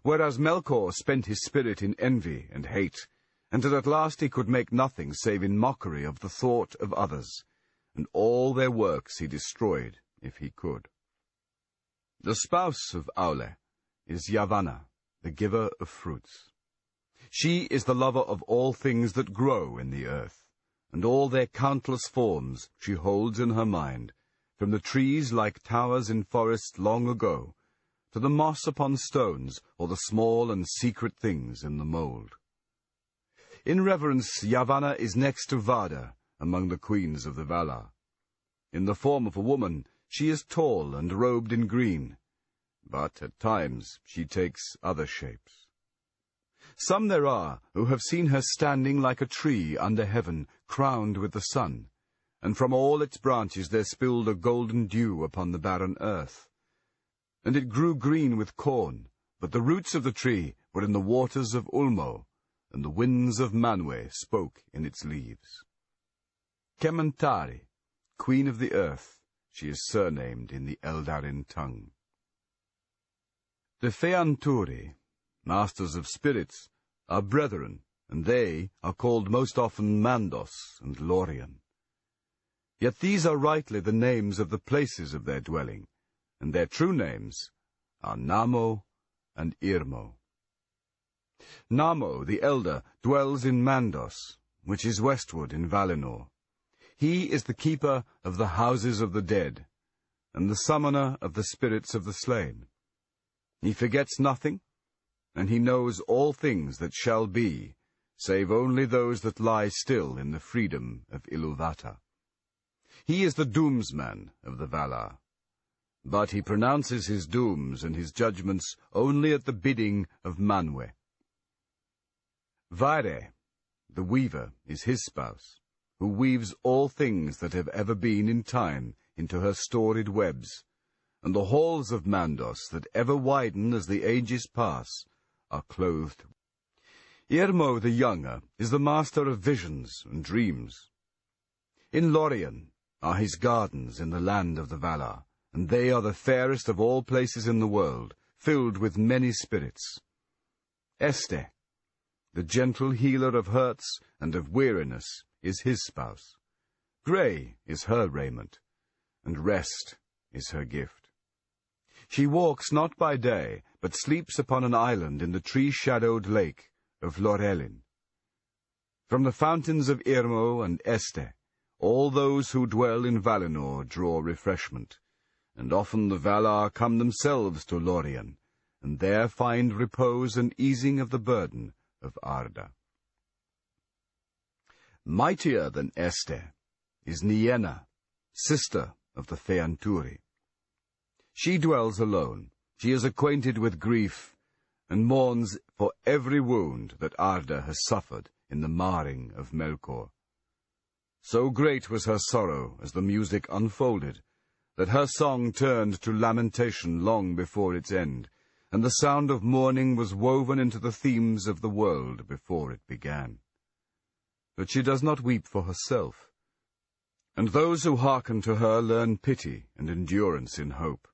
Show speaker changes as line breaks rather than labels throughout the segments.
whereas Melkor spent his spirit in envy and hate, until at last he could make nothing save in mockery of the thought of others, and all their works he destroyed, if he could. The spouse of Aule is Yavanna, the giver of fruits. She is the lover of all things that grow in the earth, and all their countless forms she holds in her mind, from the trees like towers in forests long ago, to the moss upon stones, or the small and secret things in the mould. In reverence, Yavanna is next to Vada among the queens of the Valar. In the form of a woman, she is tall and robed in green, but at times she takes other shapes. Some there are who have seen her standing like a tree under heaven, crowned with the sun, and from all its branches there spilled a golden dew upon the barren earth. And it grew green with corn, but the roots of the tree were in the waters of Ulmo, and the winds of Manwë spoke in its leaves. Kementari, Queen of the Earth, she is surnamed in the Eldarin tongue. The Feanturi, masters of spirits, are brethren, and they are called most often Mandos and Lorien. Yet these are rightly the names of the places of their dwelling, and their true names are Namo and Irmo. Namo, the elder, dwells in Mandos, which is westward in Valinor. He is the keeper of the houses of the dead, and the summoner of the spirits of the slain. He forgets nothing, and he knows all things that shall be, save only those that lie still in the freedom of Ilúvatar. He is the doomsman of the Valar, but he pronounces his dooms and his judgments only at the bidding of Manwë. Vaire, the weaver, is his spouse, who weaves all things that have ever been in time into her storied webs, and the halls of Mandos that ever widen as the ages pass are clothed. Irmo the younger is the master of visions and dreams. In Lorien are his gardens in the land of the Valar, and they are the fairest of all places in the world, filled with many spirits. Este, the gentle healer of hurts and of weariness, is his spouse. Grey is her raiment, and rest is her gift. She walks not by day, but sleeps upon an island in the tree-shadowed lake of Lorelin. From the fountains of Irmo and Este, all those who dwell in Valinor draw refreshment, and often the Valar come themselves to Lorien, and there find repose and easing of the burden of Arda. Mightier than Este is Nienna, sister of the Feanturi. She dwells alone. She is acquainted with grief, and mourns for every wound that Arda has suffered in the marring of Melkor. So great was her sorrow as the music unfolded, that her song turned to lamentation long before its end, and the sound of mourning was woven into the themes of the world before it began. But she does not weep for herself, and those who hearken to her learn pity and endurance in hope.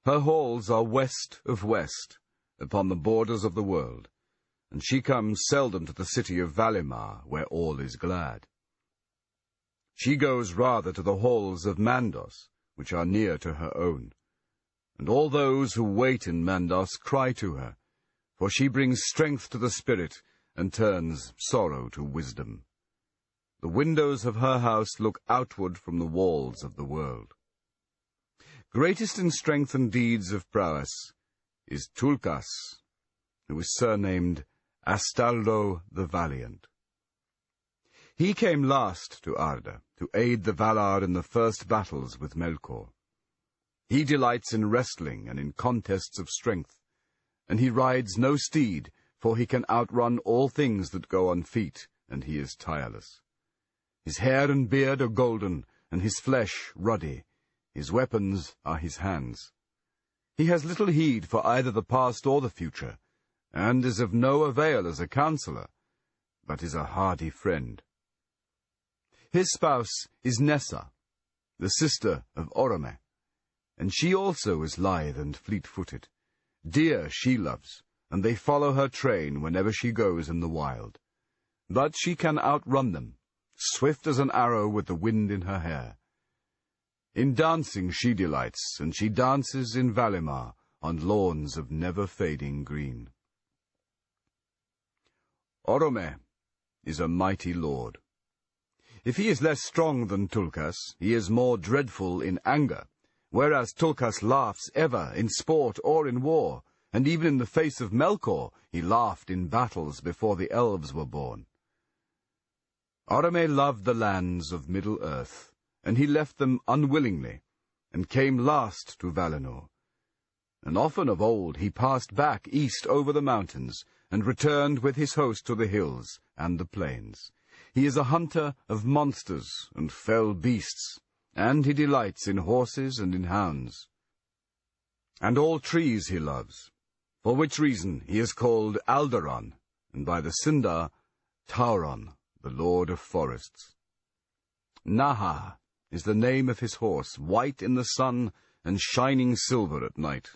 Her halls are west of west, upon the borders of the world, and she comes seldom to the city of Valimar, where all is glad. She goes rather to the halls of Mandos, which are near to her own, and all those who wait in Mandos cry to her, for she brings strength to the spirit and turns sorrow to wisdom. The windows of her house look outward from the walls of the world. Greatest in strength and deeds of prowess is Tulkas, who is surnamed Astaldo the Valiant. He came last to Arda, to aid the Valar in the first battles with Melkor. He delights in wrestling and in contests of strength, and he rides no steed, for he can outrun all things that go on feet, and he is tireless. His hair and beard are golden, and his flesh ruddy. His weapons are his hands. He has little heed for either the past or the future, and is of no avail as a counselor, but is a hardy friend. His spouse is Nessa, the sister of Orome, and she also is lithe and fleet-footed, Deer she loves, and they follow her train whenever she goes in the wild. But she can outrun them, swift as an arrow with the wind in her hair. In dancing she delights, and she dances in Valimar on lawns of never-fading green. Orome is a mighty lord. If he is less strong than Tulkas, he is more dreadful in anger, whereas Tulkas laughs ever in sport or in war, and even in the face of Melkor he laughed in battles before the elves were born. Orome loved the lands of Middle-earth, and he left them unwillingly, and came last to Valinor. And often of old he passed back east over the mountains, and returned with his host to the hills and the plains. He is a hunter of monsters and fell beasts, and he delights in horses and in hounds. And all trees he loves, for which reason he is called Alderon, and by the Sindar, Tauron, the lord of forests. Nahar is the name of his horse, white in the sun and shining silver at night.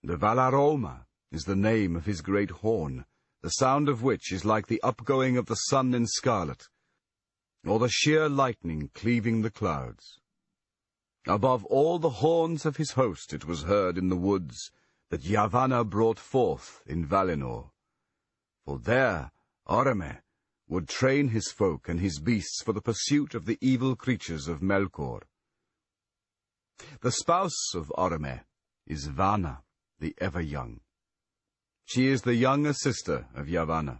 The Valaroma is the name of his great horn, the sound of which is like the upgoing of the sun in scarlet, or the sheer lightning cleaving the clouds. Above all the horns of his host it was heard in the woods that Yavanna brought forth in Valinor. For there Orome would train his folk and his beasts for the pursuit of the evil creatures of Melkor. The spouse of Orome is Vanna, the ever-young. She is the younger sister of Yavanna.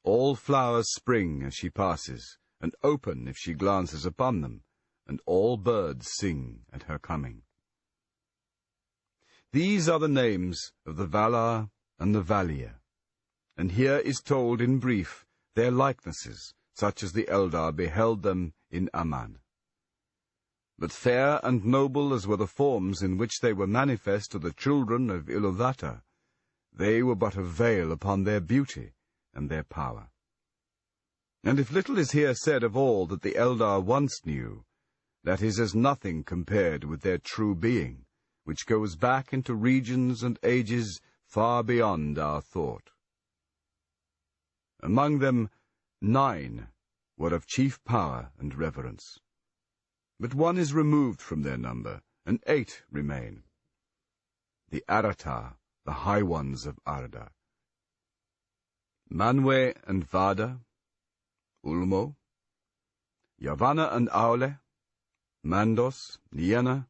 All flowers spring as she passes, and open if she glances upon them, and all birds sing at her coming. These are the names of the Valar and the Valir, and here is told in brief their likenesses, such as the Eldar beheld them in Aman. But fair and noble as were the forms in which they were manifest to the children of Iluvatar, they were but a veil upon their beauty and their power. And if little is here said of all that the Eldar once knew, that is as nothing compared with their true being, which goes back into regions and ages far beyond our thought. Among them 9 were of chief power and reverence. But 1 is removed from their number, and 8 remain. The Aratar, the high ones of Arda. Manwe and Vada, Ulmo, Yavanna and Aule, Mandos, Nienna,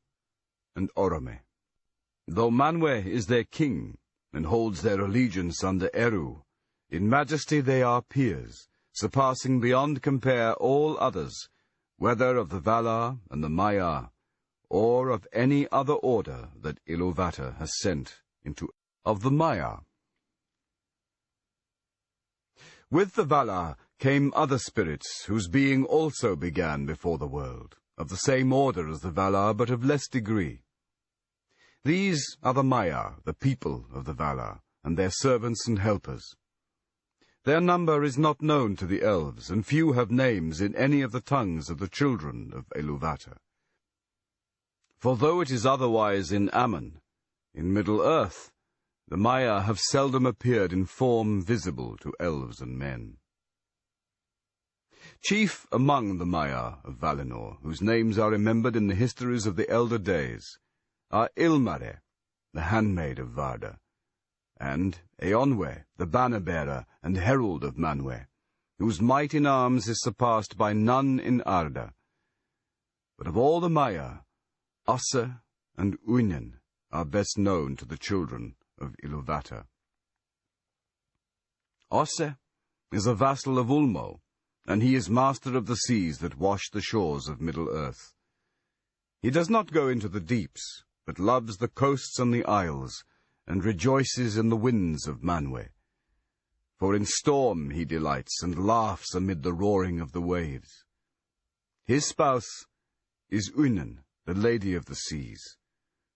and Orome. Though Manwe is their king, and holds their allegiance under Eru, in majesty they are peers, surpassing beyond compare all others, whether of the Valar and the Maiar, or of any other order that Iluvatar has sent into of the Maiar. With the Valar came other spirits, whose being also began before the world, of the same order as the Valar, but of less degree. These are the Maiar, the people of the Valar, and their servants and helpers. Their number is not known to the elves, and few have names in any of the tongues of the children of Iluvatar. For though it is otherwise in Aman, in Middle-earth, the Maiar have seldom appeared in form visible to elves and men. Chief among the Maiar of Valinor, whose names are remembered in the histories of the elder days, are Ilmare, the handmaid of Varda, and Eonwe, the banner-bearer and herald of Manwe, whose might in arms is surpassed by none in Arda. But of all the Maiar, Osse and Uinen are best known to the children of Iluvatar. Osse is a vassal of Ulmo, and he is master of the seas that wash the shores of Middle-earth. He does not go into the deeps, but loves the coasts and the isles, and rejoices in the winds of Manwe. For in storm he delights, and laughs amid the roaring of the waves. His spouse is Uinen, the lady of the seas,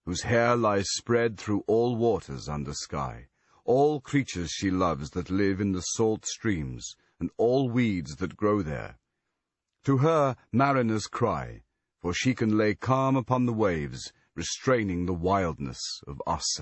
whose hair lies spread through all waters under sky, all creatures she loves that live in the salt streams, and all weeds that grow there. To her mariners cry, for she can lay calm upon the waves, restraining the wildness of Osse.